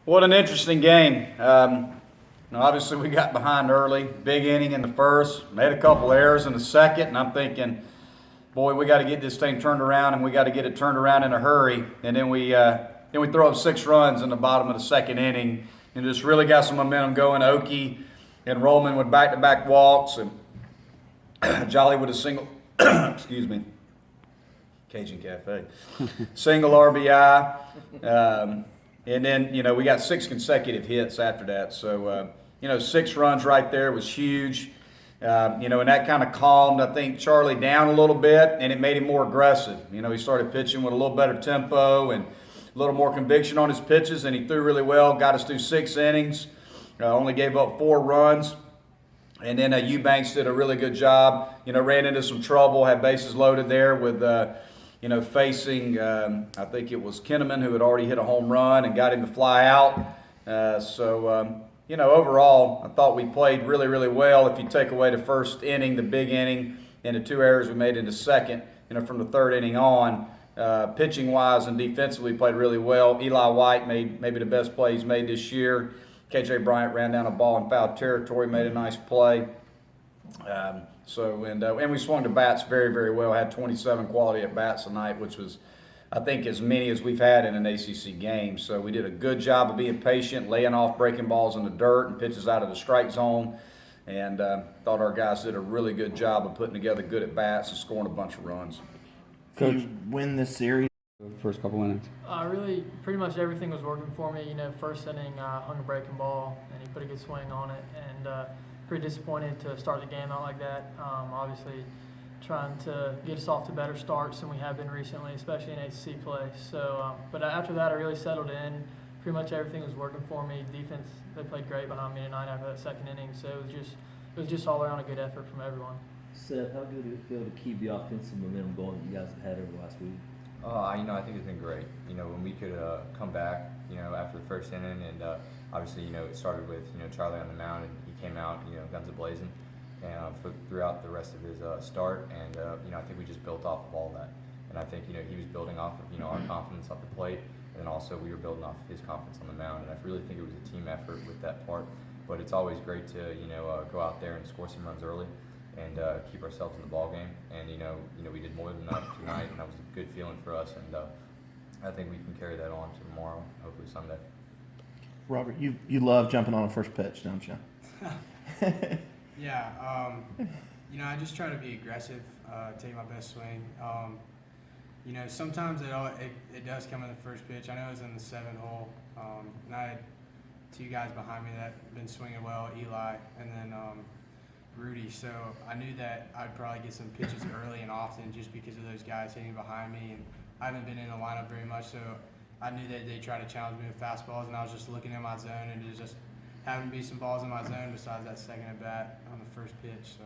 What an interesting game. Obviously, we got behind early. Big inning in the first. Made a couple errors in the second, and I'm thinking, boy, we got to get this thing turned around, and we got to get it turned around in a hurry. And then we throw up 6 runs in the bottom of the second inning, and just really got some momentum going. Okie and Rollman with back-to-back walks, and Jolly with a single. Excuse me. Cajun Cafe. Single RBI. And then, we got 6 consecutive hits after that. So, 6 runs right there was huge. And that kind of calmed, I think, Charlie down a little bit, and it made him more aggressive. He started pitching with a little better tempo and a little more conviction on his pitches, and he threw really well, got us through 6 innings, only gave up 4 runs. And then Eubanks did a really good job, ran into some trouble, had bases loaded there with facing, I think it was Kinnaman, who had already hit a home run and got him to fly out. Overall, I thought we played really, really well. If you take away the first inning, the big inning, and the 2 errors we made in the second, from the third inning on, pitching-wise and defensively played really well. Eli White made maybe the best play he's made this year. KJ Bryant ran down a ball in foul territory, made a nice play. And we swung the bats very, very well. Had 27 quality at bats tonight, which was, I think, as many as we've had in an ACC game. So we did a good job of being patient, laying off breaking balls in the dirt and pitches out of the strike zone. And thought our guys did a really good job of putting together good at bats and scoring a bunch of runs. Coach, you win this series? First couple innings. Really, pretty much everything was working for me. First inning, hung a breaking ball, and he put a good swing on it. And pretty disappointed to start the game out like that. Obviously, trying to get us off to better starts than we have been recently, especially in ACC play. So, but after that, I really settled in. Pretty much everything was working for me. Defense, they played great behind me tonight after that second inning. So it was just all around a good effort from everyone. Seth, how good did it feel to keep the offensive momentum going that you guys have had over the last week? I think it's been great. When we could come back, after the first inning, and obviously, it started with, Charlie on the mound, and he came out, guns a-blazing, and throughout the rest of his start, and, I think we just built off of all that. And I think, he was building off of, our confidence off the plate, and then also we were building off of his confidence on the mound, and I really think it was a team effort with that part. But it's always great to, go out there and score some runs early and keep ourselves in the ball game. And we did more than enough tonight, and that was a good feeling for us. And I think we can carry that on to tomorrow, hopefully Sunday. Robert, you love jumping on a first pitch, don't you? Yeah. I just try to be aggressive, take my best swing. Sometimes it does come in the first pitch. I know it was in the 7th hole, and I had 2 guys behind me that had been swinging well, Eli, and then Rudy. So I knew that I'd probably get some pitches early and often just because of those guys hitting behind me. And I haven't been in the lineup very much, so I knew that they'd try to challenge me with fastballs, and I was just looking in my zone and just having to be some balls in my zone besides that second at bat on the first pitch. So